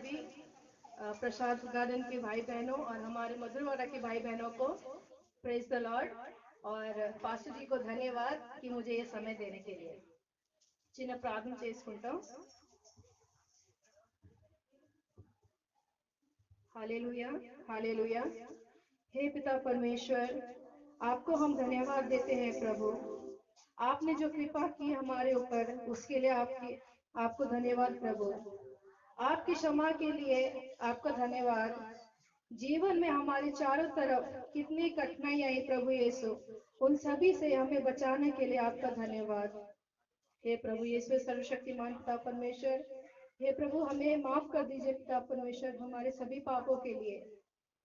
सभी प्रसाद गार्डन के भाई बहनों और हमारे मधुरवाड़ा के भाई बहनों को प्रेज द लॉर्ड और पास्टर जी को धन्यवाद कि मुझे ये समय देने के लिए చిన్న ప్రార్థన చేసుకుంటాం हालेलुया हालेलुया हे पिता परमेश्वर आपको हम धन्यवाद देते हैं प्रभु आपने जो कृपा की हमारे ऊपर उसके लिए आपको धन्यवाद प्रभु आपकी क्षमा के लिए आपका धन्यवाद जीवन में हमारे चारों तरफ कितनी कठिनाई आई प्रभु यीशु उन सभी से हमें बचाने के लिए आपका धन्यवाद हे प्रभु यीशु सर्वशक्तिमान पिता परमेश्वर हे प्रभु हमें माफ कर दीजिए पिता परमेश्वर हमारे सभी पापों के लिए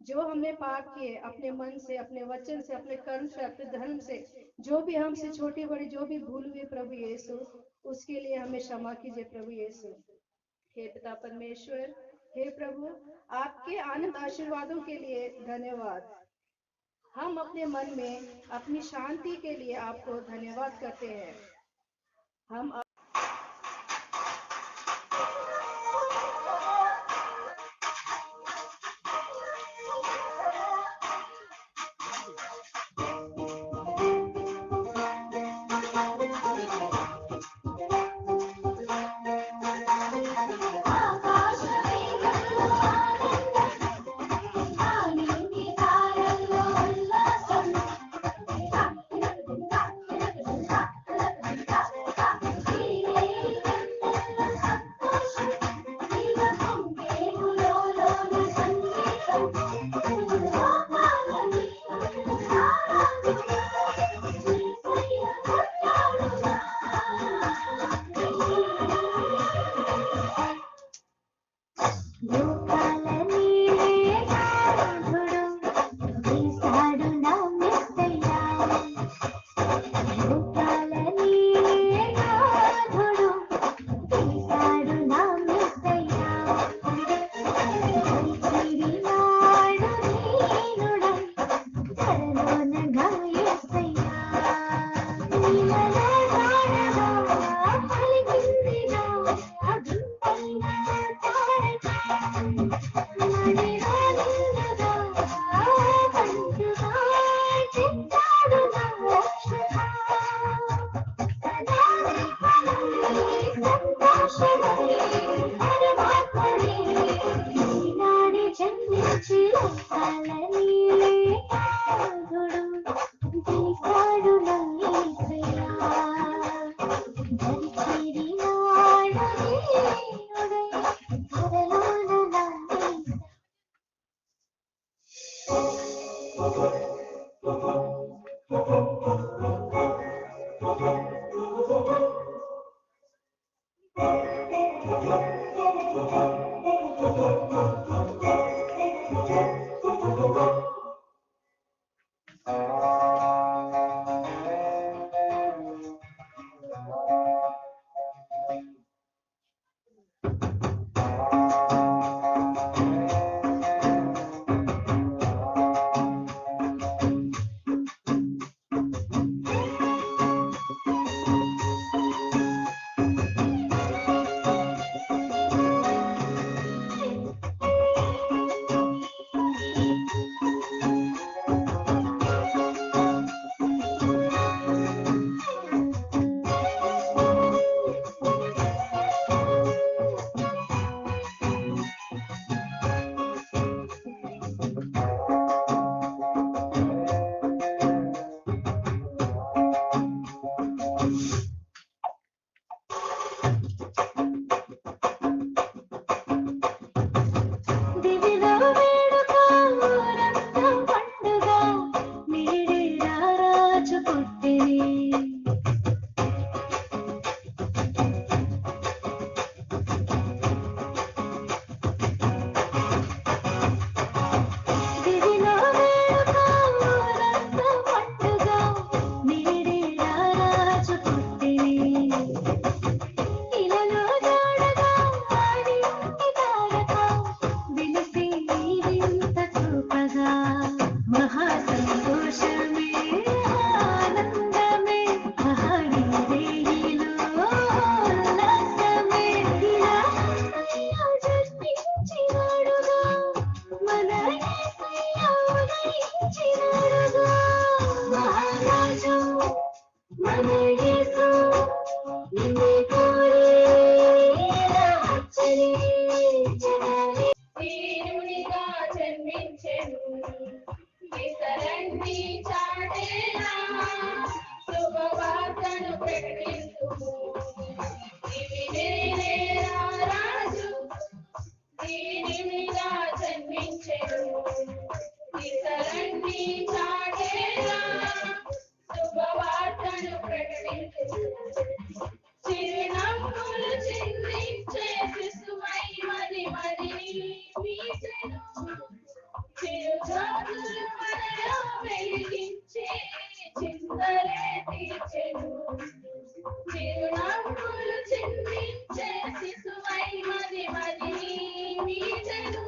जो हमने पाप किए अपने मन से अपने वचन से अपने कर्म से अपने धर्म से जो भी हमसे छोटी बड़ी जो भी भूल हुई प्रभु यीशु उसके लिए हमें क्षमा कीजिए प्रभु यीशु हे पिता परमेश्वर हे प्रभु आपके आनंद आशीर्वादों के लिए धन्यवाद हम अपने मन में अपनी शांति के लिए आपको धन्यवाद करते हैं हम దీనునిగా జన్మించెను ఇతరుని చాటేనా శుభవార్తను ప్రకటించుము ఇవి నేనేరా రాజు దీనునిగా జన్మించెను ఇతరుని చాటేనా శుభవార్తను ప్రకటించుము చిరునవ్వులు చిందించే శిశువై మరి మీచెను చిరుజాతులు మనలో వెలిగించే చింతలే తీర్చెను చిరునవ్వులు చిందించే శిశువై మరి మీచెను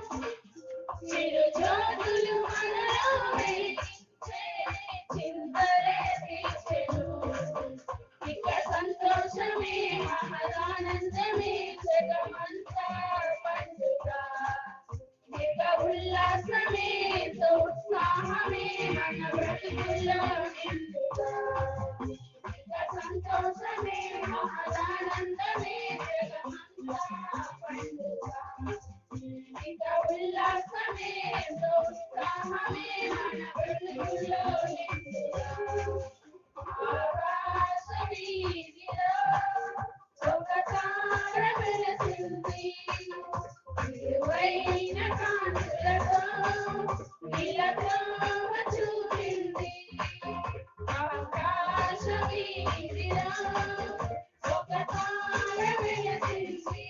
చిరుజాతులు మనలో వెలిగించే చింతలే తీర్చెను ఇక సంతోషమే మహదానందమే జగమంతా పండుగ ఇక ఉల్లాసమే ఉత్సాహమే మన బ్రతుకుల్లో నిండుగా ఇక సంతోషమే మహదానందమే జగమంతా పండుగ ఇక ఉల్లాసమే ఉత్సాహమే మన బ్రతుకుల్లో నిండుగా ఆకాశవీధిలో ఒక తార వెలసింది విలువైన కాంతులతో నీలత్రోవ చూపింది ఆకాశవీధిలో ఒక తార వెలసింది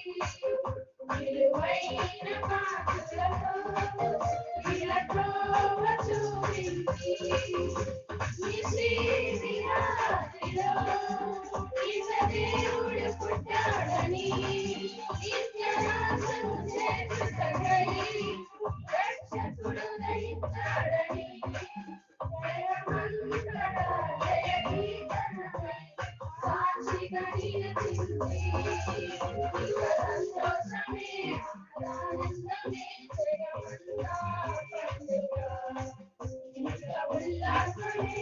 విలువైన కాంతులతో నీలత్రోవ చూపింది దేవుడు పుట్టాడని నిత్యనాశము చేర్చుటకై రక్షకుడు దయించాడని జయమంతటా జయగీతమై సాక్షిగా నిలిచింది సంతోషమే ఆనందమే జగమంతా పండుగ ఉల్లాసమే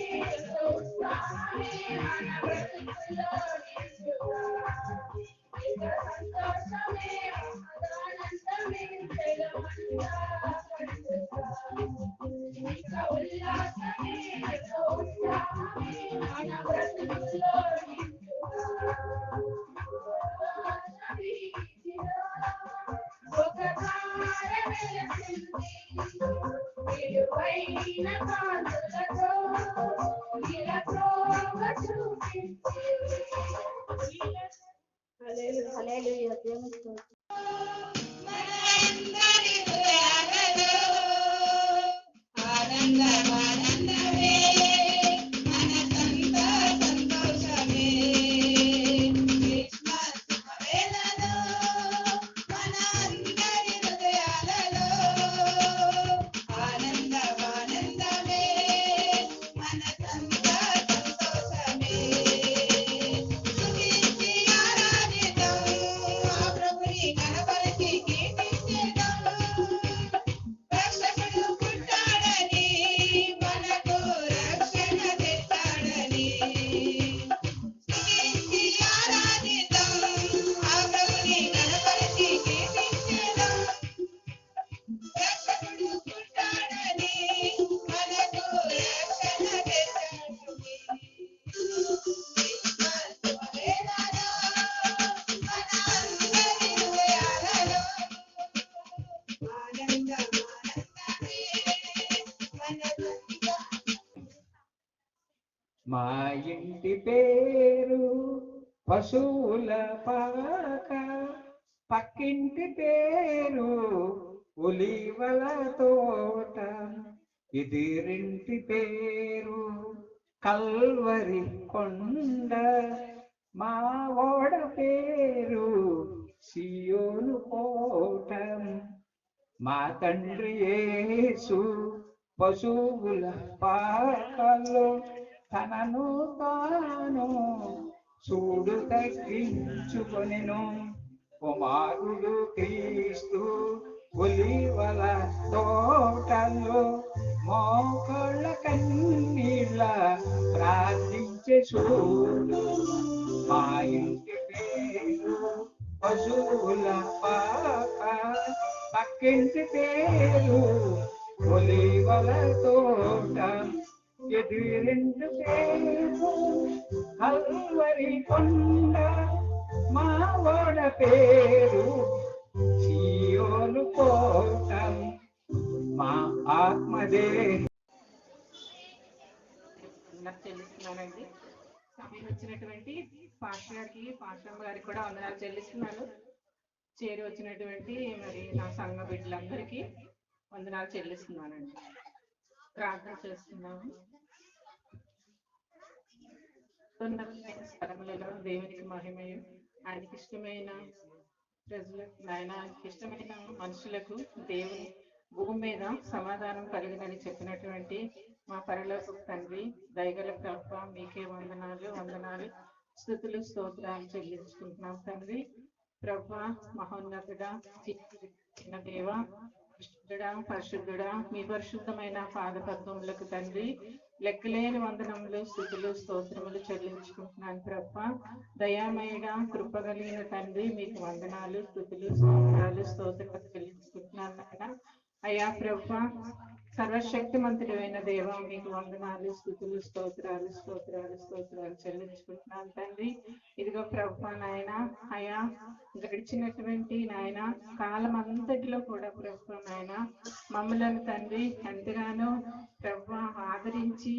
ఉత్సాహమే మన బ్రతుకుల్లో నిండుగా ఇక సంతోషమే ఆనందమే జగమంతా పండుగ ఇక ఉల్లాసమే ఉత్సాహమే మన బ్రతుకుల్లో నిండుగా ఒక తార వెలసింది విలువైన కాంతులతో నీలత్రోవ చూపింది హల్లెలూయా దేవుని స్తోత్రం మనందరి హృదయాలలో ఆనందమే మనసంతా సంతోషమే క్రిస్మస్ వేళలో మనందరి హృదయాలలో ఆనందమే మనసంతా సంతోషమే స్తుతించి ఆరాధిద్దాం ఆ ప్రభుని కనపరిచి కీర్తించేద్దాం రక్షకుడు పుట్టాడని మనకు రక్షణ తెచ్చాడని స్తుతించి ఆరాధిద్దాం ఆ ప్రభుని కనపరిచి కీర్తించేద్దాం రక్షకుడు పుట్టాడని మనకు రక్షణ తెచ్చాడని క్రిస్మస్ వేళలో మనందరి హృదయాలలో ఆనందమే మనసంతా మా ఇంటి పేరు పశువుల పాక, పక్కింటి పేరు ఒలీవల తోట, ఎదిరింటి పేరు కల్వరి కొండ, మా ఓడ పేరు సియోను కోట. మా తండ్రి యేసు పశువుల పాకలో తనను తాను చూడు తగ్గించుకొనెను. కుమారుడు క్రీస్తు ఒలీవల తోటలో మోకాళ్ళ కన్నీళ్ళ ప్రార్థించే చూడు. మా ఇంటి పేరు పశువుల పాక, పక్కింటి పేరు ఒలివల తోట, ఎదురింటి పేరు కల్వరి కొండ, మా ఓడ పేరు సియోను కోట, మా ఆత్మదే. చెల్లిస్తున్నానండి. సమయం వచ్చినటువంటి పాస్టర్ గారికి, పాస్టర్ గారికి కూడా వందనాలు చెల్లిస్తున్నాను. చేరి వచ్చినటువంటి మరి నా సంఘ బిడ్డలందరికీ వందనాలు చెల్లిస్తున్నానండి. ప్రార్థన చేస్తున్నాము. ఉన్నతమైన స్థలములలో దేవునికి మహిమయు, ఆయనకి ఇష్టమైన ప్రజలకు, ఆయనకి ఇష్టమైన మనుషులకు దేవుని భూమి మీద సమాధానం కలిగినని చెప్పినటువంటి మా పరలోక తండ్రి, దయగల ప్రభ, మీకే వందనాలు వందనాలు స్తుతులు స్తోత్రాలు చెల్లించుకుంటున్నాం తండ్రి. ప్రభా, మహోన్నతుడా, చిన్న దేవ, పరిశుద్ధుడా పరిశుద్ధుడా, మీ పరిశుద్ధమైన పాదపద్మములకు తండ్రి లెక్కలేని వందనములు స్తుతులు స్తోత్రములు చెల్లించుకుంటున్నాను ప్రభా. దయామయుడా, కృపగలిగిన తండ్రి, మీకు వందనాలు స్తుతులు స్తోత్రాలు చెల్లించుకుంటున్నాను నాయన. అయ్యా ప్రభా, సర్వశక్తిమంతుడైన దేవ, మీకు వందనాలు స్తుతులు స్తోత్రాలు చెల్లించుకుంటున్నాను తండ్రి. ఇదిగో ప్రభా నాయన, అయ్యా గడిచినటువంటి నాయన కాలం అంతటిలో కూడా ప్రభా నాయన మమ్మలను తండ్రి ఎంతగానో ప్రభా ఆదరించి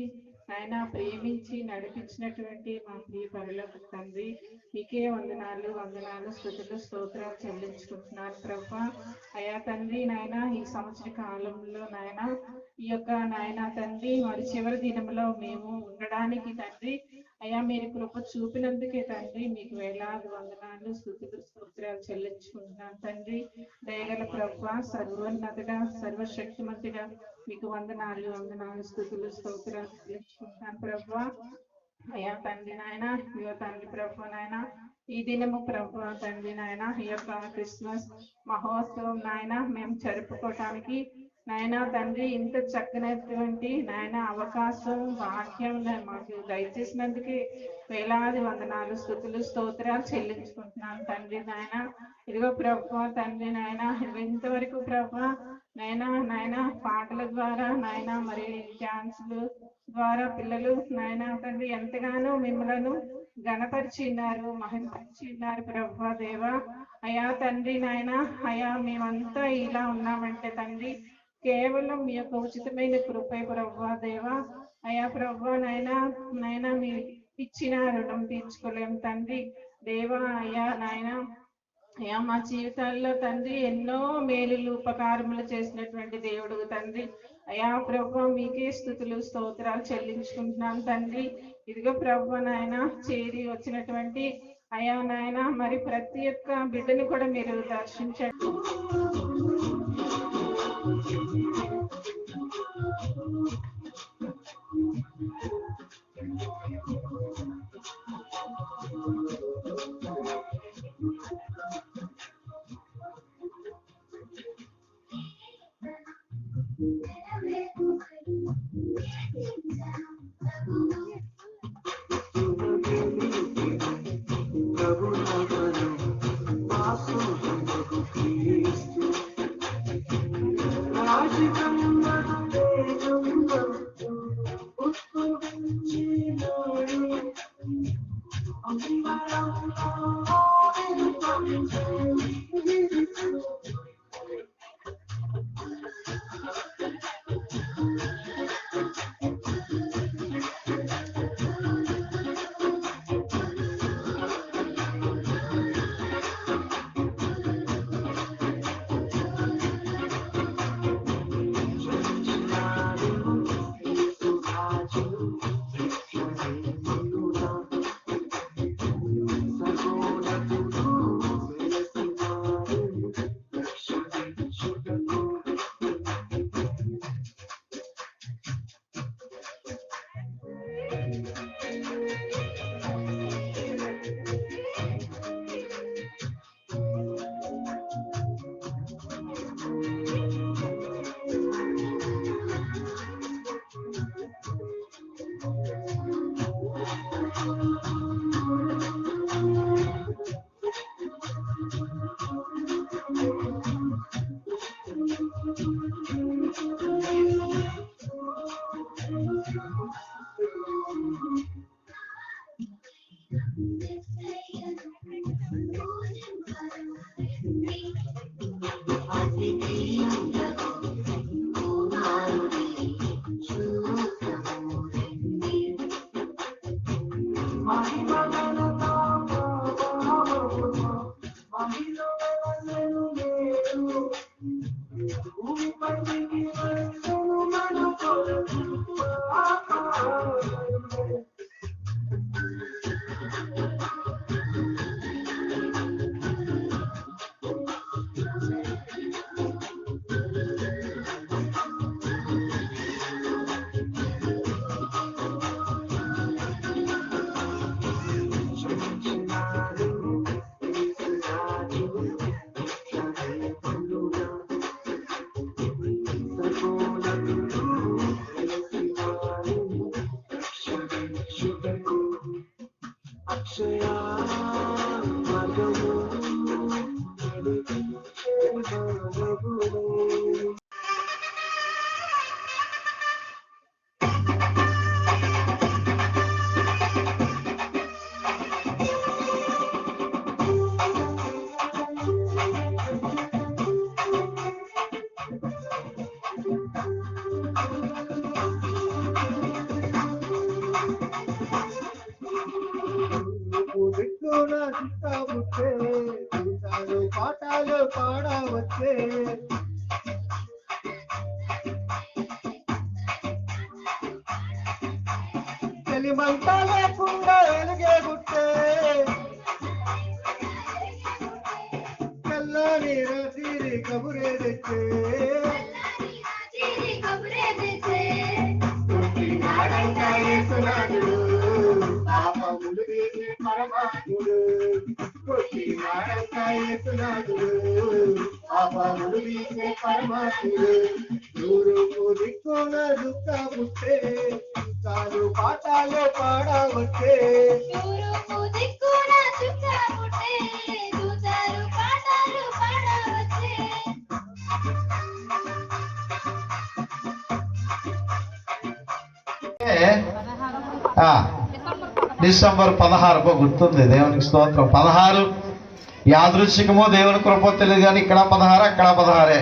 ఆయన ప్రేమించి నడిపించినటువంటి మా ప్రియ పరులకు తండ్రి, మీకే వందనాలు వందనాలు స్తుతులు స్తోత్రాలు చెల్లించుకుంటున్నాను ప్రభా. అయ్యా తండ్రి నాయన, ఈ సంవత్సర కాలంలో నాయన ఈ యొక్క నాయన తండ్రి మరి చివరి దినంలో మేము ఉండడానికి తండ్రి అయ్యా మీరు కృప చూపినందుకే తండ్రి మీకు వేలాది వందనాలు స్తుతులు స్తోత్రాలు చెల్లించుకుంటున్నాను తండ్రి. దయగల ప్రభా, సర్వోన్నతుడా, సర్వశక్తిమంతుడా, మీకు వందనాలు వందనాలు స్తుతులు స్తోత్రాలు చెల్లించుకుంటున్నాను ప్రభా. అయ్యా తండ్రి నాయన, ఇయో తండ్రి ప్రభా నాయన, ఈ దినము ప్రభా తండ్రి నాయన ఈ యొక్క క్రిస్మస్ మహోత్సవం నాయన మేము జరుపుకోవటానికి నాయన తండ్రి ఇంత చక్కనటువంటి నాయన అవకాశం భాగ్యం మాకు దయచేసినందుకే వేలాది వందనాలు స్తుతులు స్తోత్రాలు చెల్లించుకుంటున్నాను తండ్రి నాయన. ఇదిగో ప్రభా తండ్రి నాయన, ఇంతవరకు ప్రభా నాయన పాటల ద్వారా నాయన మరి డాన్సులు ద్వారా పిల్లలు నాయన తండ్రి ఎంతగానో మిమ్మలను గణపరిచిన్నారు, మహిమపరిచిన్నారు ప్రభా దేవ. అయా తండ్రి నాయన, అయా మేమంతా ఇలా ఉన్నామంటే తండ్రి కేవలం మీ యొక్క ఉచితమైన కృపే ప్రభా దేవ. అయా ప్రభా నాయన మీ ఇచ్చిన రుణం తీర్చుకోలేము తండ్రి దేవ. అయ్యా నాయన, అయ్యా మా జీవితాల్లో తండ్రి ఎన్నో మేలులు ఉపకారములు చేసినటువంటి దేవుడు తండ్రి. అయా ప్రభా, మీకే స్తుతులు స్తోత్రాలు చెల్లించుకుంటున్నాను తండ్రి. ఇదిగో ప్రభా నాయన, చేరి వచ్చినటువంటి అయా నాయన మరి ప్రతి ఒక్క బిడ్డను కూడా మీరు దర్శించండి. ప్రభువును. దిక్కున చిత్తముచ్చే చూశాను పాఠాలు పాడవచ్చే తెలిమంతా లేకుండా వెలుగే గుట్టే తెల్లని రాత్రి కబురే తెచ్చే పుట్టినాడంట యేసునాథుడు పాపములు తీసే పరమాత్ముడు పుట్టినాడంట యేసునాథుడు పాపములు తీసే పరమాత్ముడు దూరుకు దిక్కున దుఃఖ పుట్టే చాలు పాఠాలు పాడవచ్చే డిసెంబర్ 16 గుర్తుంది. దేవునికి స్తోత్రం. 16 యాదృచ్ఛికమో దేవుని కృప తెలియదు కానీ ఇక్కడ 16 అక్కడ 16.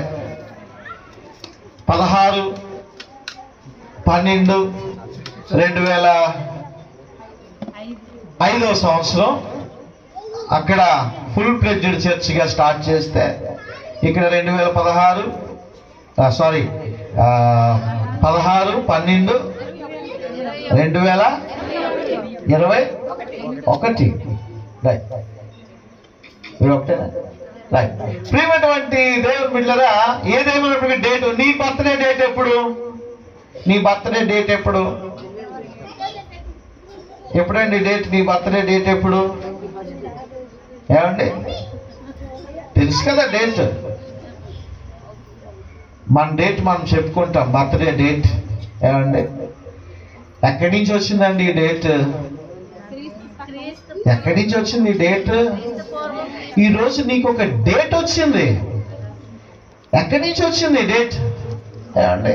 16/12/2005 సంవత్సరం అక్కడ ఫుల్ ప్లెడ్జ్డ్ చర్చిగా స్టార్ట్ చేస్తే ఇక్కడ 16/12/2021 రైట్. ప్రియమైనటువంటి దేవుని బిడ్డలారా, ఏదేమైనటువంటి డేట్, నీ బర్త్డే డేట్ ఎప్పుడు? నీ బర్త్డే డేట్ ఎప్పుడు? ఎప్పుడండి డేట్? నీ బర్త్డే డేట్ ఎప్పుడు? ఏమండి తెలుసు కదా డేట్? మన డేట్ మనం చెప్పుకుంటాం, బర్త్డే డేట్. ఏమండి ఎక్కడి నుంచి వచ్చిందండి ఈ డేట్? ఎక్కడి నుంచి వచ్చింది ఈ డేట్? ఈరోజు నీకు ఒక డేట్ వచ్చింది. ఎక్కడి నుంచి వచ్చింది డేట్? ఏమండి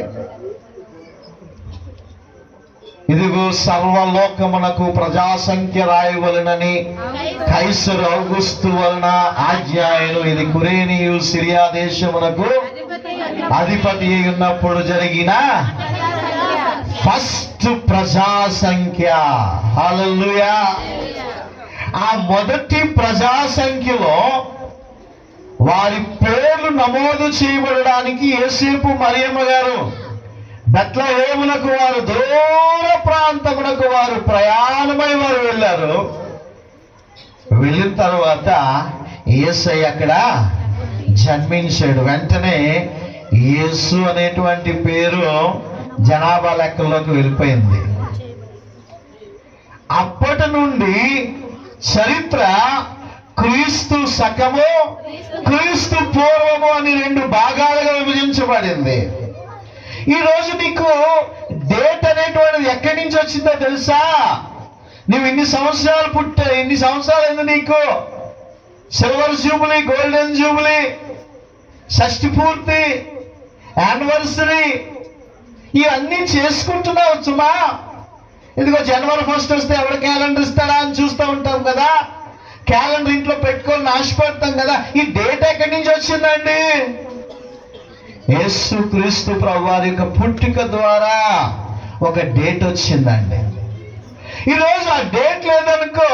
ఇదిగో సర్వలోకమునకు ప్రజాసంఖ్య రాయవలనని కైసరు ఔగుస్తు వలన ఆజ్ఞ అయ్యెను. ఇది కురేనియు సిరియా దేశమునకు అధిపతి ఉన్నప్పుడు జరిగిన ఫస్ట్ ప్రజాసంఖ్య. హల్లెలూయా. ఆ మొదటి ప్రజాసంఖ్యలో వారి పేర్లు నమోదు చేయబడడానికి యేసేపు మరియమ్మ గారు బెత్లెహేమునకు వారు దూర ప్రాంతమునకు వారు ప్రయాణమై వారు వెళ్ళారు. వెళ్ళిన తర్వాత యేసయ్య అక్కడ జన్మించాడు. వెంటనే యేసు అనేటువంటి పేరు జనాభా లెక్కల్లోకి వెళ్ళిపోయింది. అప్పటి నుండి చరిత్ర క్రీస్తు శకము, క్రీస్తు పూర్వము అని 2 భాగాలుగా విభజించబడింది. ఈ రోజు నీకు డేట్ అనేటువంటిది ఎక్కడి నుంచి వచ్చిందో తెలుసా? నువ్వు ఇన్ని సంవత్సరాలు అయింది నీకు. సిల్వర్ జూబిలీ, గోల్డెన్ జూబిలీ, షష్ఠి పూర్తి, యానివర్సరీ ఇవన్నీ చేసుకుంటున్నావు సుమా. ఇదిగో జనవరి 1 వస్తే ఎవరు క్యాలెండర్ ఇస్తాడా అని చూస్తూ ఉంటాం కదా. క్యాలెండర్ ఇంట్లో పెట్టుకొని ఆశపడతాం కదా. ఈ డేట్ ఎక్కడి నుంచి వచ్చిందండి? యేసు క్రీస్తు ప్రభువారి యొక్క పుట్టుక ద్వారా ఒక డేట్ వచ్చిందండి. ఈరోజు ఆ డేట్ లేదనుకో,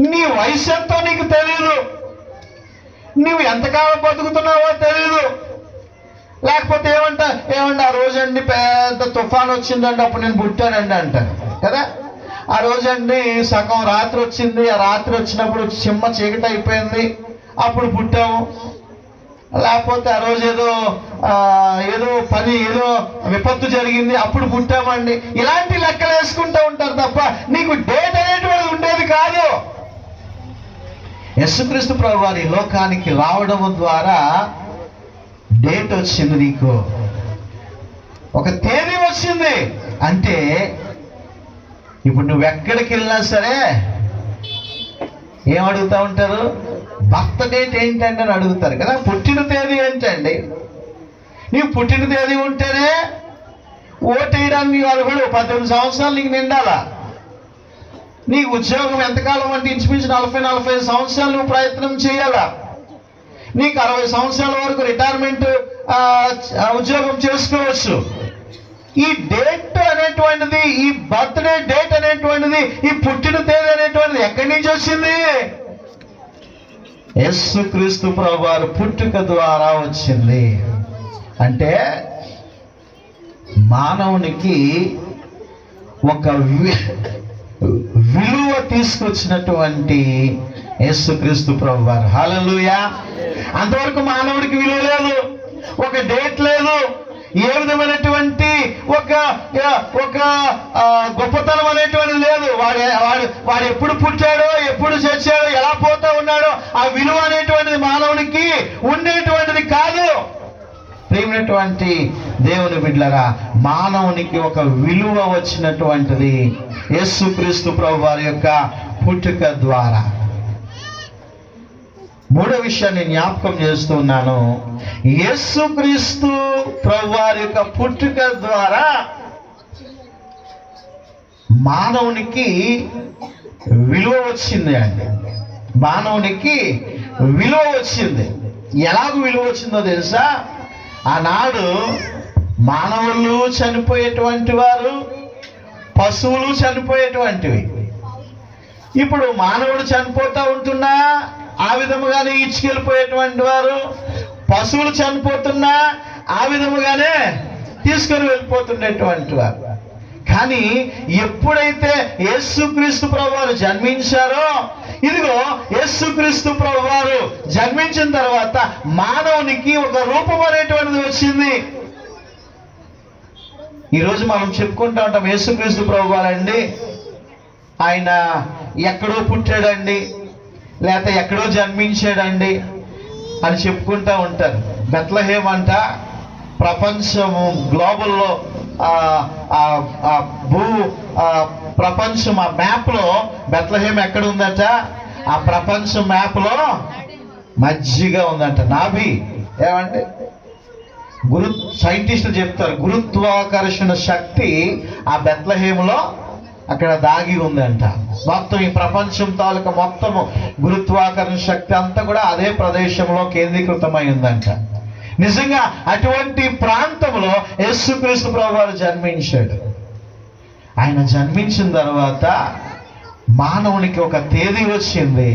నీ వయసు ఎంతో నీకు తెలియదు, నువ్వు ఎంతకాలం బతుకుతున్నావో తెలియదు. లేకపోతే ఏమండి ఆ రోజండి పెద్ద తుఫాన్ వచ్చిందండి, అప్పుడు నేను పుట్టానండి అంటాను కదా. ఆ రోజండి సగం రాత్రి వచ్చింది, ఆ రాత్రి వచ్చినప్పుడు చిమ్మ చీకటి అయిపోయింది, అప్పుడు పుట్టాము. లేకపోతే ఆ రోజు ఏదో పని, ఏదో విపత్తు జరిగింది, అప్పుడు పుట్టామండి. ఇలాంటి లెక్కలు వేసుకుంటూ ఉంటారు తప్ప నీకు డేట్ అనేటువంటిది ఉండేది కాదు. యేసుక్రీస్తు ప్రభు వారి లోకానికి రావడం ద్వారా డేట్ వచ్చింది, నీకు ఒక తేదీ వచ్చింది. అంటే ఇప్పుడు నువ్వు ఎక్కడికి వెళ్ళినా సరే ఏమడుగుతా ఉంటారు? బర్త్ డేట్ ఏంటండి అని అడుగుతారు కదా. పుట్టిన తేదీ ఏంటండి? నీవు పుట్టిన తేదీ ఉంటేనే ఓటేయడానికి వాళ్ళు కూడా 18 సంవత్సరాలు నీకు నిండాలా. నీకు ఉద్యోగం ఎంతకాలం అంటే ఇంచుమించు 40-45 సంవత్సరాలు నువ్వు ప్రయత్నం చేయాలా. నీకు 60 సంవత్సరాల వరకు రిటైర్మెంట్ ఉద్యోగం చేసుకోవచ్చు. ఈ డేట్ అనేటువంటిది, ఈ బర్త్డే డేట్ అనేటువంటిది, ఈ పుట్టిన తేదీ అనేటువంటిది ఎక్కడి నుంచి వచ్చింది? యేసుక్రీస్తు ప్రభువారు పుట్టుక ద్వారా వచ్చింది. అంటే మానవునికి ఒక విలువ తీసుకొచ్చినటువంటి యేసుక్రీస్తు ప్రభువారు. హల్లెలూయా. అంతవరకు మానవుడికి విలువ లేదు, ఒక డేట్ లేదు, ఏ విధమైనటువంటి ఒక గొప్పతనం అనేటువంటిది లేదు. వాడు ఎప్పుడు పుట్టాడో, ఎప్పుడు చచ్చాడో, ఎలా పోతా ఉన్నాడో ఆ విలువ అనేటువంటిది మానవునికి ఉండేటువంటిది కాదు. ప్రియమైనటువంటి దేవుని బిడ్డలారా, మానవునికి ఒక విలువ వచ్చినటువంటిది యేసుక్రీస్తు ప్రభువారి యొక్క పుట్టుక ద్వారా. మూడో విషయాన్ని జ్ఞాపకం చేస్తున్నాను. యేసుక్రీస్తు ప్రభువారి యొక్క పుట్టుక ద్వారా మానవునికి విలువ వచ్చింది అండి. మానవునికి విలువ వచ్చింది. ఎలాగ విలువ వచ్చిందో తెలుసా? ఆనాడు మానవులు చనిపోయేటువంటి వారు, పశువులు చనిపోయేటువంటివి. ఇప్పుడు మానవుడు చనిపోతూ ఉంటున్నా ఆ విధముగానే ఇచ్చుకెళ్ళిపోయేటువంటి వారు, పశువులు చనిపోతున్నా ఆ విధముగానే తీసుకొని వెళ్ళిపోతుండేటువంటి వారు. కానీ ఎప్పుడైతే యేసుక్రీస్తు ప్రభువారు జన్మించారో, ఇదిగో యేసుక్రీస్తు ప్రభువారు జన్మించిన తర్వాత మానవునికి ఒక రూపం అనేటువంటిది వచ్చింది. ఈరోజు మనం చెప్పుకుంటూ ఉంటాం, యేసుక్రీస్తు ప్రభువారండి ఆయన ఎక్కడో పుట్టాడండి, లేకపోతే ఎక్కడో జన్మించాడండి అని చెప్పుకుంటూ ఉంటారు. బెత్లెహేమ్ అంట ప్రపంచము గ్లోబల్లో ప్రపంచం ఆ మ్యాప్లో బెత్లెహేమ్ ఎక్కడ ఉందట? ఆ ప్రపంచ మ్యాప్లో మధ్యగా ఉందంట. నాభి ఏమంటే సైంటిస్టులు చెప్తారు, గురుత్వాకర్షణ శక్తి ఆ బెత్లెహేములో అక్కడ దాగి ఉందంట. మొత్తం ఈ ప్రపంచం తాలూకా మొత్తము గురుత్వాకర్షణ శక్తి అంతా కూడా అదే ప్రదేశంలో కేంద్రీకృతమై ఉందంట. నిజంగా అటువంటి ప్రాంతంలో యేసుక్రీస్తు ప్రభువారు జన్మించాడు. ఆయన జన్మించిన తర్వాత మానవునికి ఒక తేదీ వచ్చింది.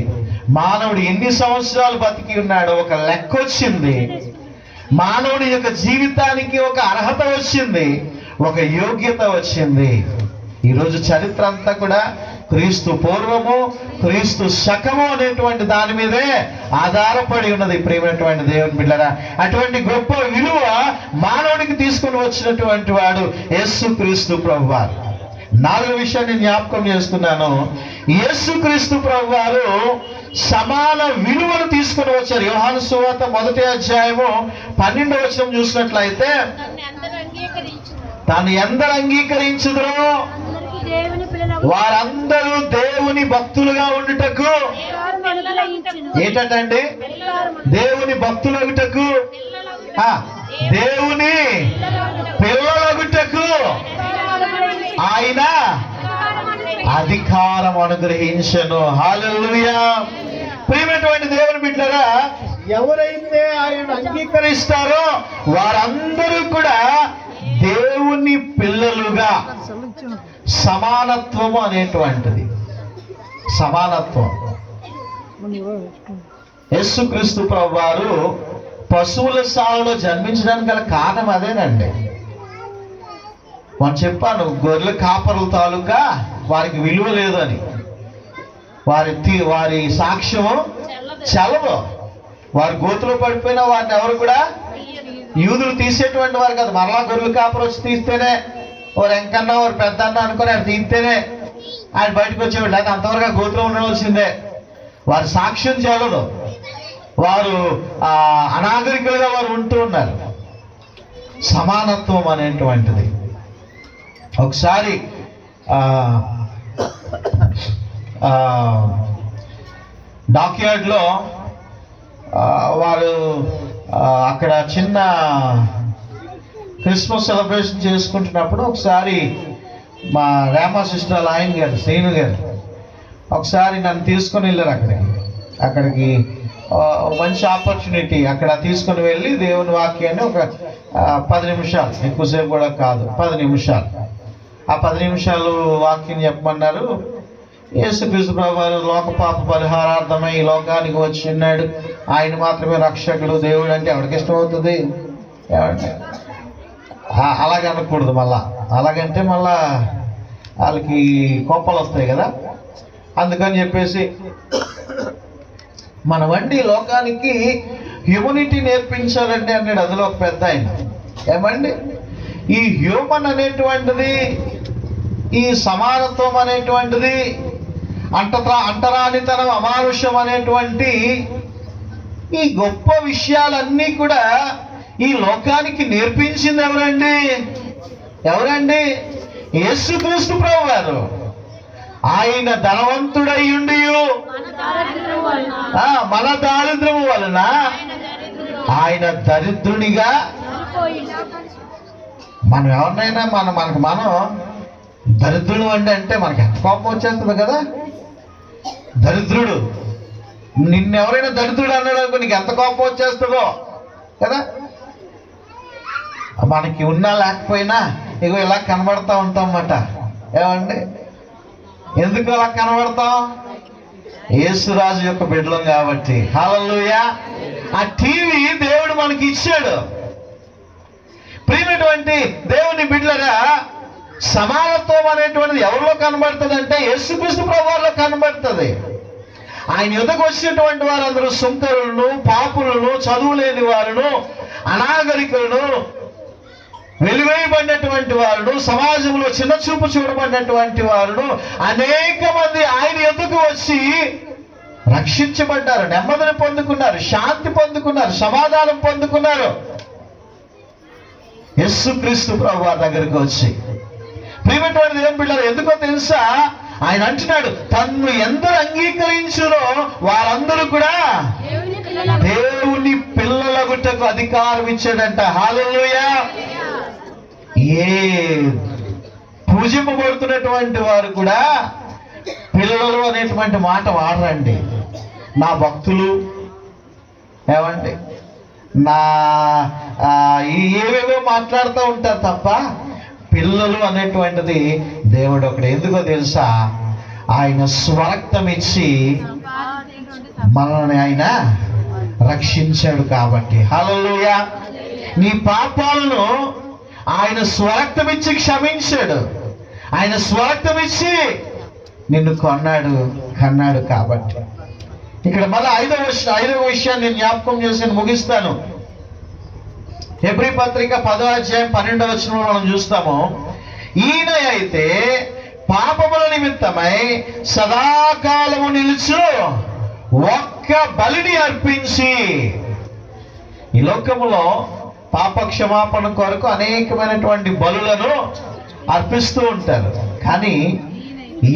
మానవుడు ఎన్ని సంవత్సరాలు బతికి ఉన్నాడో ఒక లెక్క వచ్చింది. మానవుడి యొక్క జీవితానికి ఒక అర్హత వచ్చింది, ఒక యోగ్యత వచ్చింది. ఈరోజు చరిత్ర అంతా కూడా క్రీస్తు పూర్వము, క్రీస్తు శకము అనేటువంటి దాని మీదే ఆధారపడి ఉన్నది. ప్రియమైనటువంటి దేవుని బిడ్డలారా, అటువంటి గొప్ప విలువ మానవుడికి తీసుకొని వచ్చినటువంటి వాడు యేసుక్రీస్తు ప్రభువారు. నాలుగో విషయాన్ని జ్ఞాపకం చేస్తున్నాను. యేసుక్రీస్తు ప్రభువారు సమాన విలువను తీసుకొని వచ్చారు. యోహాను సువార్త 1వ అధ్యాయము 12వ వచనం చూసినట్లయితే, తాను ఎందరు అంగీకరించుదురో వారందరూ దేవుని భక్తులుగా ఉండుటకు, ఏంటంటే దేవుని భక్తులగుటకు, దేవుని పిల్లలగుటకు ఆయన అధికారం అనుగ్రహించెను. హల్లెలూయా. ప్రియమైనటువంటి దేవుని బిడ్డలారా, ఎవరైతే ఆయన అంగీకరిస్తారో వారందరూ కూడా దేవుని పిల్లలుగా, సమానత్వము అనేటువంటిది, సమానత్వం. యేసుక్రీస్తు ప్రభువారు పశువుల శాలలో జన్మించడానికి గల కారణం అదేనండి. మనం చెప్పాను, గొర్రెల కాపరుల తాలూకా వారికి విలువ లేదు అని. వారి సాక్ష్యము చెలవు. వారి గోతులో పడిపోయినా వారిని ఎవరు కూడా యూదులు తీసేటువంటి వారు కాదు. మరలా గొర్రెల కాపరు వచ్చి తీస్తేనే, ఓ ఎంకన్న ఓ పెద్దన్న అనుకుని ఆయన తీస్తేనే ఆయన బయటకు వచ్చేవాళ్ళు. అయితే అంతవరకు గోతులో ఉండవలసిందే. వారి సాక్ష్యం చెలదు. వారు అనాగరికులుగా వారు ఉంటూ ఉన్నారు. సమానత్వం అనేటువంటిది. ఒకసారి డాక్యార్డ్లో వారు అక్కడ చిన్న క్రిస్మస్ సెలబ్రేషన్ చేసుకుంటున్నప్పుడు ఒకసారి మా రామా సిస్టర్ ఆయన గారు శ్రీను గారు ఒకసారి నన్ను తీసుకొని వెళ్ళారు అక్కడికి మంచి ఆపర్చునిటీ. అక్కడ తీసుకొని వెళ్ళి దేవుని వాక్యాన్ని ఒక 10 నిమిషాలు, ఎక్కువసేపు కూడా కాదు, 10 నిమిషాలు, ఆ 10 నిమిషాలు వాక్యం చెప్పమన్నారు. యేసుక్రీస్తు ప్రభువారు లోక పాప పరిహారార్థమై ఈ లోకానికి వచ్చి ఉన్నాడు, ఆయన మాత్రమే రక్షకుడు, దేవుడు అంటే ఎవరికి ఇష్టం అవుతుంది? ఏమంటే అలాగే అనకూడదు. మళ్ళా అలాగంటే మళ్ళా వాళ్ళకి కోపాలు వస్తాయి కదా. అందుకని చెప్పేసి మన వండి లోకానికి హ్యూమనిటీ నేర్పించాలండి అన్నాడు. అందులో ఒక పెద్ద ఆయన ఏమండి, ఈ హ్యూమన్ అనేటువంటిది, ఈ సమానత్వం అనేటువంటిది, అంటరానితనం, అమానుష్యం అనేటువంటి ఈ గొప్ప విషయాలన్నీ కూడా ఈ లోకానికి నేర్పించింది ఎవరండి? యేసుక్రీస్తు ప్రభువారు. ఆయన ధనవంతుడయ్యుండి మన దారిద్ర్యము వలన ఆయన దరిద్రునిగా, మనం ఎవరినైనా మనం దరిద్రుడు అంటే మనకి ఎంత కోపం వచ్చేస్తుంది కదా. దరిద్రుడు, నిన్నెవరైనా దరిద్రుడు అన్నాడు అనుకో నీకు ఎంత కోపం వచ్చేస్తుందో కదా. మనకి ఉన్నా లేకపోయినా ఇగో ఇలా కనబడతా ఉంటాం అన్నమాట. ఏమండి, ఎందుకు అలా కనబడతాం? యేసురాజు యొక్క బిడ్డలం కాబట్టి. హల్లెలూయా. ఆ టీవీ దేవుడు మనకి ఇచ్చాడు. ప్రియమైనటువంటి దేవుని బిడ్డలరా, సమానత్వం అనేటువంటిది ఎవరిలో కనబడుతుంది అంటే యేసుక్రీస్తు ప్రభువులో కనబడుతుంది. ఆయన యుద్ధకు వచ్చినటువంటి వారందరూ సుంకరులను, పాపులను, చదువులేని వారును, అనాగరికులను, వెలివేయబడినటువంటి వారును, సమాజంలో చిన్న చూపు చూడబడినటువంటి వారును అనేక మంది ఆయన యుద్ధకు వచ్చి రక్షించబడ్డారు, నెమ్మదిని పొందుకున్నారు, శాంతి పొందుకున్నారు, సమాధానం పొందుకున్నారు. యేసుక్రీస్తు ప్రభువు దగ్గరికి వచ్చి ప్రియమైనటువంటి దేవుని బిడ్డలు, ఎందుకో తెలుసా? ఆయన అంటున్నాడు, తన్ను ఎందరు అంగీకరించురో వారందరూ కూడా దేవుని పిల్లలగుటకు అధికారం ఇచ్చాడంట. హల్లెలూయా. ఏ పూజింపబడుతున్నటువంటి వారు కూడా పిల్లలు అనేటువంటి మాట వాడరండి. నా భక్తులు, ఏమండి, నా ఏవేవో మాట్లాడుతూ ఉంటారు తప్ప పిల్లలు అనేటువంటిది దేవుడు ఒకడు. ఎందుకో తెలుసా? ఆయన స్వరక్తం ఇచ్చి మనల్ని ఆయన రక్షించాడు కాబట్టి. హల్లెలూయా. నీ పాపాలను ఆయన స్వరక్తం ఇచ్చి క్షమించాడు. ఆయన స్వరక్తం ఇచ్చి నిన్ను కన్నాడు కాబట్టి. ఇక్కడ మళ్ళీ ఐదవ విషయాన్ని నేను జ్ఞాపకం చేసి ముగిస్తాను. హెబ్రీ పత్రిక 10వ అధ్యాయం 12వ వచనంలో మనం చూస్తాము, ఈయన అయితే పాపముల నిమిత్తమై సదాకాలము నిలుచు ఒక్క బలిని అర్పించి. ఈ లోకములో పాప క్షమాపణ కొరకు అనేకమైనటువంటి బలులను అర్పిస్తూ ఉంటారు. కానీ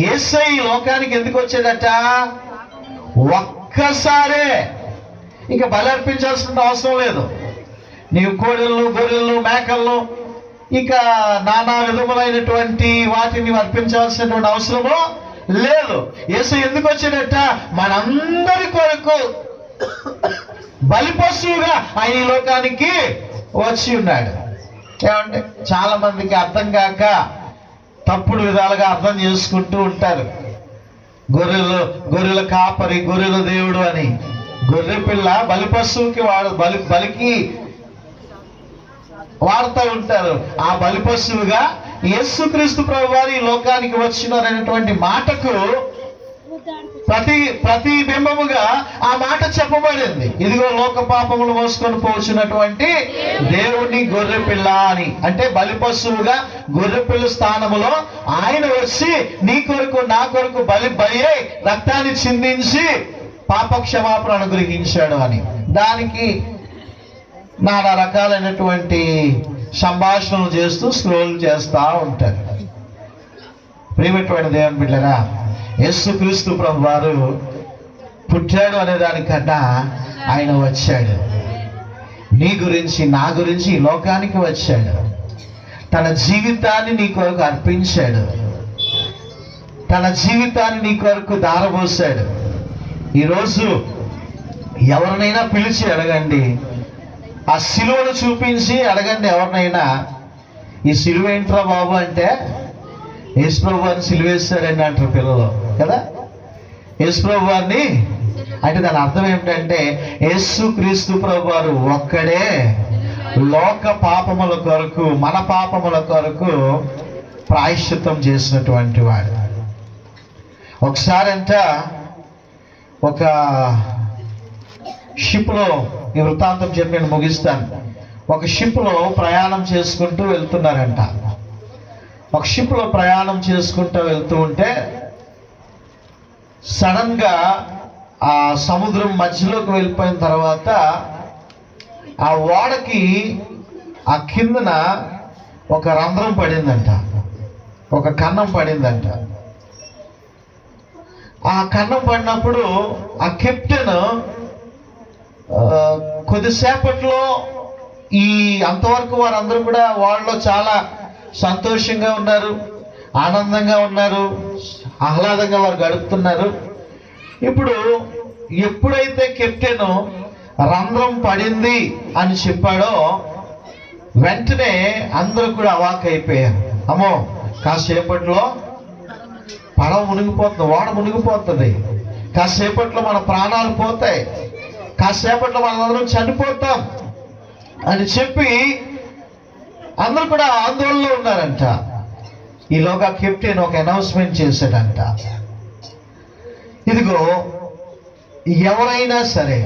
యేసయ్య ఈ లోకానికి ఎందుకు వచ్చాడట? ఒక్కసారే. ఇక బలి అర్పించాల్సిన అవసరం లేదు. నీవు కోడెలను, గొర్రెలను, మేకలను, ఇక నానా విధములైనటువంటి వాటిని అర్పించాల్సినటువంటి అవసరము లేదు. యేసయ్య ఎందుకు వచ్చాడట? మనందరి కొరకు బలి పశువుగా ఆయన ఈ లోకానికి వచ్చి ఉన్నాడు. ఏమంటే చాలా మందికి అర్థం కాక తప్పుడు విధాలుగా అర్థం చేసుకుంటూ ఉంటారు. గొర్రెల కాపరి, గొర్రెల దేవుడు అని. గొర్రె పిల్ల బలి పశువుకి బలికి వాడుతూ ఉంటారు. ఆ బలి పశువుగా యేసుక్రీస్తు ప్రభువారు ఈ లోకానికి వచ్చినారనేటువంటి మాటకు ప్రతిబింబముగా ఆ మాట చెప్పబడింది. ఇదిగో లోక పాపములు మోసుకొని పోచున్నటువంటి దేవుని గొర్రె పిల్ల అని. అంటే బలి పశువుగా గొర్రె పిల్ల స్థానములో ఆయన వచ్చి నీ కొరకు నా కొరకు బలి రక్తాన్ని చిందించి పాప క్షమాపణ అనుగ్రహించాడు అని. దానికి నానా రకాలైనటువంటి సంభాషణలు చేస్తూ స్క్రోల్ చేస్తూ ఉంటారు. ప్రియమైనటువంటి దేవుని బిడ్డలారా, యేసుక్రీస్తు ప్రభువారు పుట్టాడు అనే దానికన్నా ఆయన వచ్చాడు. నీ గురించి, నా గురించి ఈ లోకానికి వచ్చాడు. తన జీవితాన్ని నీ కొరకు అర్పించాడు. తన జీవితాన్ని నీ కొరకు దారబోసాడు. ఈరోజు ఎవరినైనా పిలిచి అడగండి, ఆ సిలువను చూపించి అడగండి ఎవరినైనా, ఈ సిలువ ఏంట్రా బాబు అంటే, యేసు ప్రభు వారిని సిలువేస్తారండి అంటారు పిల్లలు కదా. యేసు ప్రభు వారిని అంటే దాని అర్థం ఏమిటంటే, యేసు క్రీస్తు ప్రభు వారు ఒక్కడే లోక పాపముల కొరకు, మన పాపముల కొరకు ప్రాయశ్చిత్తం చేసినటువంటి వాడు. ఒకసారి అంట ఒక షిప్లో, ఈ వృత్తాంతం చెప్పి నేను ముగిస్తాను. ఒక షిప్లో ప్రయాణం చేసుకుంటూ వెళ్తున్నారంట. ఒక షిప్లో ప్రయాణం చేసుకుంటూ వెళ్తూ ఉంటే సడన్గా ఆ సముద్రం మధ్యలోకి వెళ్ళిపోయిన తర్వాత ఆ ఓడకి ఆ కిందన ఒక రంధ్రం పడిందంట, ఒక కన్నం పడిందంట. ఆ కన్నం పడినప్పుడు ఆ కెప్టెన్ కొద్దిసేపట్లో ఈ అంతవరకు వారందరూ కూడా వాళ్ళలో చాలా సంతోషంగా ఉన్నారు, ఆనందంగా ఉన్నారు, ఆహ్లాదంగా వారు గడుపుతున్నారు. ఇప్పుడు ఎప్పుడైతే కెప్టెన్ రంధ్రం పడింది అని చెప్పాడో వెంటనే అందరూ కూడా అవాక్కైపోయారు. అమ్మో, కాసేపట్లో పడవ మునిగిపోతుంది, ఓడ మునిగిపోతుంది, కాసేపట్లో మన ప్రాణాలు పోతాయి, కాసేపట్లో మనందరం చనిపోతాం అని చెప్పి అందరూ కూడా ఆందోళనలో ఉన్నారంట. ఈలోగా కెప్టెన్ ఒక అనౌన్స్మెంట్ చేశాడంట, ఇదిగో ఎవరైనా సరే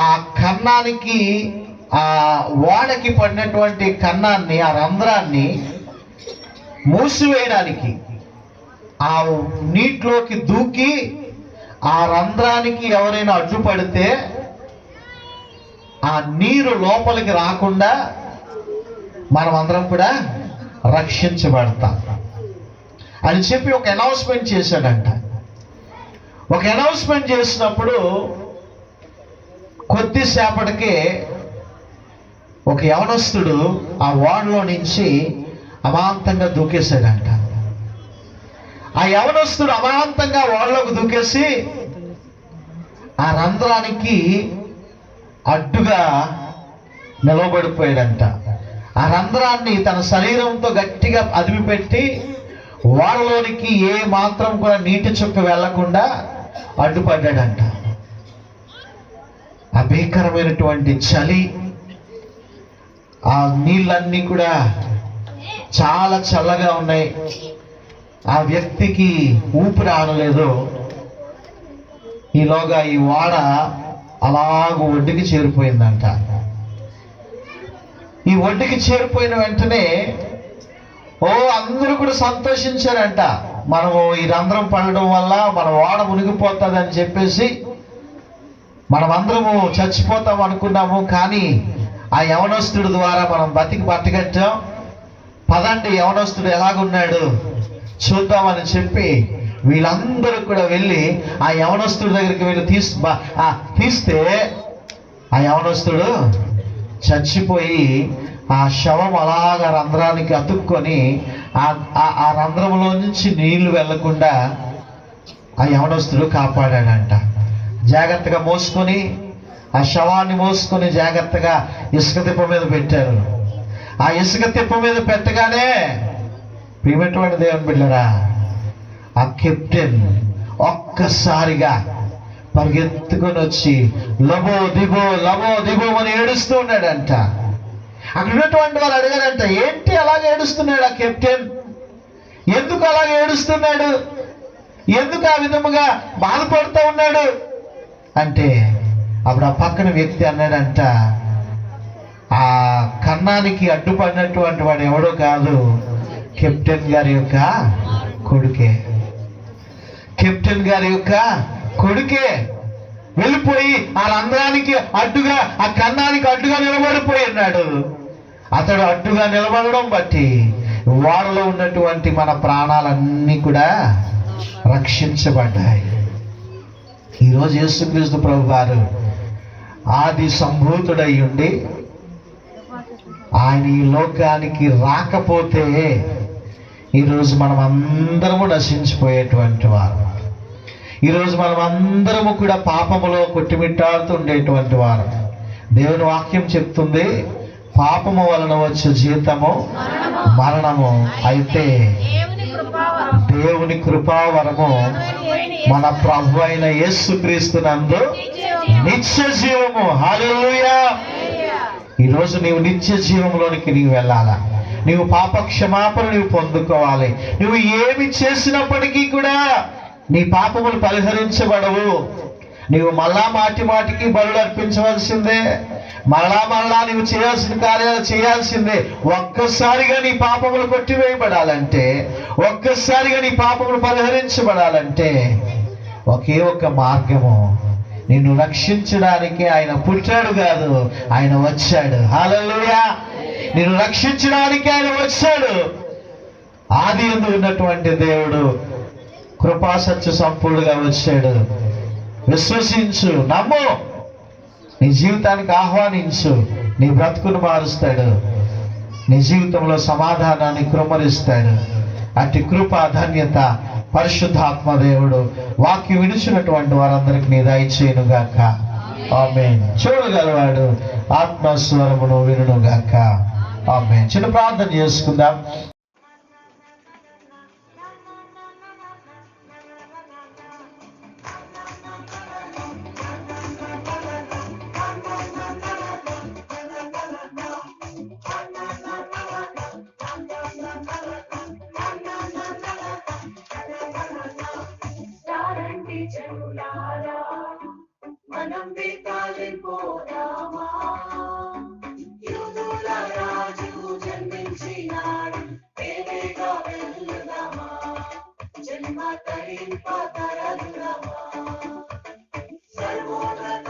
ఆ కన్నానికి, ఆ ఓడకి పడినటువంటి కన్నాన్ని, ఆ రంధ్రాన్ని మూసివేయడానికి ఆ నీటిలోకి దూకి ఆ రంధ్రానికి ఎవరైనా అడ్డుపడితే ఆ నీరు లోపలికి రాకుండా మనం అందరం కూడా రక్షించబడతాం అని చెప్పి ఒక అనౌన్స్మెంట్ చేశాడంట. ఒక అనౌన్స్మెంట్ చేసినప్పుడు కొద్దిసేపటికే ఒక యవనస్తుడు ఆ ఓడలో నుంచి అమాంతంగా దూకేశాడంట. ఆ యవనస్తుడు అమాంతంగా ఓడలోకి దూకేసి ఆ రంధ్రానికి అడ్డుగా నిలబడిపోయాడంట. ఆ రంధ్రాన్ని తన శరీరంతో గట్టిగా అదిమిపెట్టి ఓడలోనికి ఏ మాత్రం కూడా నీటి చుక్క వెళ్లకుండా అడ్డుపడ్డాడంట. ఆ భీకరమైనటువంటి చలి, ఆ నీళ్ళన్నీ కూడా చాలా చల్లగా ఉన్నాయి. ఆ వ్యక్తికి ఊపిరి ఆడలేదు. ఈలోగా ఈ ఓడ అలాగ ఒడ్డుకి చేరిపోయిందంట. ఈ ఒడ్డుకి చేరిపోయిన వెంటనే అందరూ కూడా సంతోషించారంట. మనము ఈ రంధ్రం పడడం వల్ల మన ఓడ మునిగిపోతుంది అని చెప్పేసి మనమందరము చచ్చిపోతాం అనుకున్నాము, కానీ ఆ యవనస్తుడి ద్వారా మనం బతికి బట్టగట్టాం. పదండి యవనస్తుడు ఎలాగున్నాడు చూద్దామని చెప్పి వీళ్ళందరూ కూడా వెళ్ళి ఆ యవనస్తుడి దగ్గరికి వెళ్ళి తీస్తే ఆ యవనస్తుడు చచ్చిపోయి ఆ శవం అలాగా రంధ్రానికి అతుక్కొని ఆ రంధ్రంలో నుంచి నీళ్లు వెళ్లకుండా ఆ యవనస్తుడు కాపాడాడంట. జాగ్రత్తగా మోసుకొని ఆ శవాన్ని మోసుకొని జాగ్రత్తగా ఇసుక తిప్ప మీద పెట్టారు. ఆ ఇసుక తిప్ప మీద పెట్టగానే ప్రియమైనటువంటి దేవుని బిడ్డలారా, ఆ కెప్టెన్ ఒక్కసారిగా పరిగెత్తుకొని వచ్చి లబో దిబో అని ఏడుస్తూ ఉన్నాడంట. అక్కడ ఉన్నటువంటి వాళ్ళు అడిగారంట, ఏంటి అలాగే ఏడుస్తున్నాడు ఆ కెప్టెన్, ఎందుకు అలాగే ఏడుస్తున్నాడు, ఎందుకు ఆ విధముగా బాధపడుతూ ఉన్నాడు అంటే అప్పుడు ఆ పక్కన వ్యక్తి అన్నాడంట, ఆ కన్నానికి అడ్డుపడినటువంటి వాడు ఎవడో కాదు, కెప్టెన్ గారి యొక్క కొడుకే. కెప్టెన్ గారి యొక్క కొడుకే వెళ్ళిపోయి ఆ రంధ్రానికి అడ్డుగా, ఆ కన్నానికి అడ్డుగా నిలబడిపోయి ఉన్నాడు. అతడు అడ్డుగా నిలబడడం బట్టి వారిలో ఉన్నటువంటి మన ప్రాణాలన్నీ కూడా రక్షించబడ్డాయి. ఈరోజు యేసుక్రీస్తు ప్రభు వారు ఆది సంభూతుడై ఉండి ఆయన ఈ లోకానికి రాకపోతే ఈరోజు మనం అందరము నశించిపోయేటువంటి వారు. ఈరోజు మనం అందరము కూడా పాపములో కొట్టుమిట్టాడుతూ ఉండేటువంటి వారు. దేవుని వాక్యం చెప్తుంది, పాపము వలన వచ్చే జీతము మరణము, అయితే దేవుని కృపావరము మన ప్రభు అయిన యేసుక్రీస్తునందు నిత్య జీవము. హల్లెలూయా. ఈరోజు నీవు నిత్య జీవంలోనికి నీవు వెళ్ళాలా? నీవు పాప క్షమాపణ నీవు పొందుకోవాలి. నువ్వు ఏమి చేసినప్పటికీ కూడా నీ పాపములు పరిహరించబడవు. నీవు మళ్ళా మాటి మాటికి బలులు అర్పించవలసిందే, మళ్ళా నీవు చేయాల్సిన కార్యాలు చేయాల్సిందే. ఒక్కసారిగా నీ పాపములు కొట్టివేయబడాలంటే, ఒక్కసారిగా నీ పాపములు పరిహరించబడాలంటే ఒకే ఒక మార్గము, నిన్ను రక్షించడానికి ఆయన పుట్టాడు కాదు, ఆయన వచ్చాడు. హల్లెలూయా. నిన్ను రక్షించడానికి ఆయన వచ్చాడు. ఆది యందు ఉన్నటువంటి దేవుడు కృపా సత్య సంపూర్ణుడుగా వచ్చాడు. విశ్వసించు, నమ్ము, నీ జీవితానికి ఆహ్వానించు, నీ బ్రతుకును మారుస్తాడు, నీ జీవితంలో సమాధానాన్ని కృమ్మరిస్తాడు. అట్టి కృప ధన్యత పరిశుద్ధాత్మ దేవుడు వాక్యం విడిచినటువంటి వారందరికి నీ దయచేయును గాక. ఆమేన్. చూడగలవాడు ఆత్మస్వరమును వినును గాక. ఆమేన్. చిన్న ప్రార్థన చేసుకుందాం. మనం పోదామా, యూదుల రాజు జన్మించినాడు, వేరేగా వెళ్దామా, జన్మ తరింప తరలుదామా. సర్వోన్నత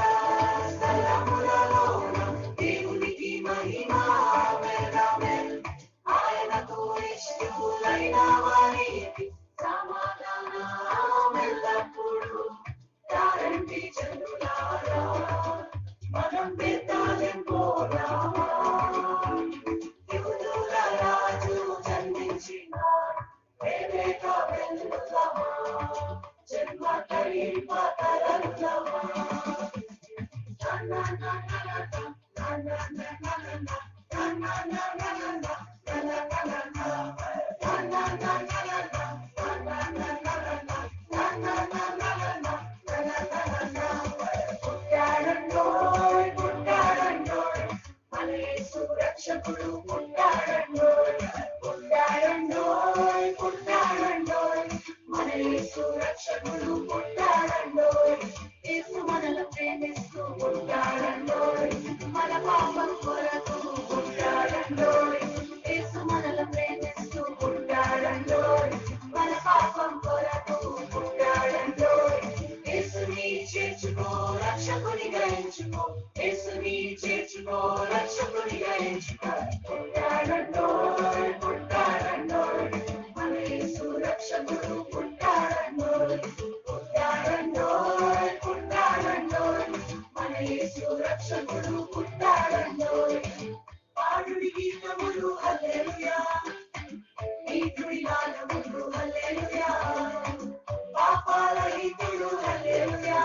స్థలములలోన దేవునికి మహిమ వెళ్దామే, ఆయనకు ఇష్టులైన వారికి సమాధానం ఎల్లప్పుడూ. రండి జనులారా, మనం బేతాళెం పోదామా, యూదుల రాజు జన్మించినాడు, వేరేగా వెళ్దామా, జన్మ తరింప తరలుదామా. రక్షకుడు పుట్టాడండోయ్, పుట్టాడండోయ్, పుట్టాడండోయ్, మన యేసు రక్షకుడు పుట్టాడండోయ్. యేసు మనల్ని ప్రేమిస్తూ పుట్టాడండోయ్, మన పాపం కొరకు పుట్టాడండోయ్. యేసు మనల్ని ప్రేమిస్తూ పుట్టాడండోయ్, మన పాపం కొరకు పుట్టాడండోయ్. యేసుని చేర్చుకో, రక్షకునిగా ఎంచుకో, యేసుని చేర్చుకో, రక్షకునిగా ఎంచుకో. పుట్టాడండోయ్, పుట్టాడండోయ్, మన యేసు రక్షకుడు పుట్టాడండోయ్, పుట్టాడండోయ్, పుట్టాడండోయ్, మన యేసు రక్షకుడు పుట్టాడండోయ్. పాడుడి గీతములు హల్లెలూయా, నీతుడి గానములు హల్లెలూయా, పాపాల హితుడు హల్లెలూయా,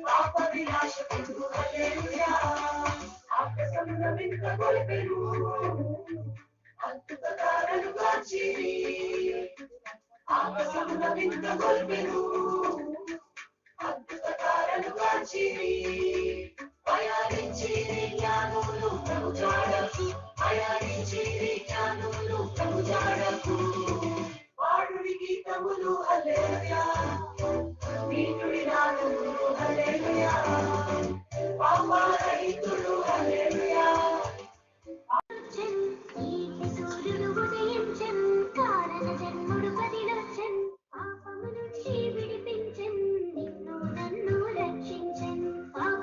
పాప వినాశకుడు హల్లెలూయా. ఆకాశమున వింత గొలిపెను, అద్భుత కార్యాలు గాంచిరి, ఆకాశమున వింత గొలిపెను, అద్భుత కార్యాలు గాంచిరి. పయానించిరి జ్ఞానులు ప్రభు జాడకు, పయానించిరి జ్ఞానులు ప్రభు జాడకు. పాడుడి గీతములు హల్లెలూయా, నీతుడి గానములు హల్లెలూయా, పాపాల హితుడు హల్లెలూయా. సూర్యుడు ఉదయించన్, కారణ జన్ముడు కదిలొచ్చన్, పాపము నుంచి విడిపించన్, నిన్ను నన్ను రక్షించన్, పాప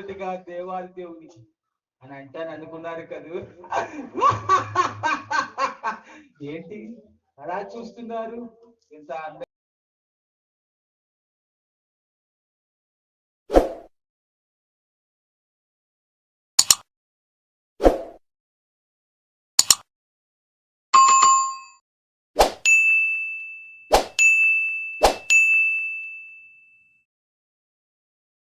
కుమారుడిగా దేవాది దేవుని అని అంటాను అనుకున్నారు కదూ. ఏంటి అలా చూస్తున్నారు? ఇంత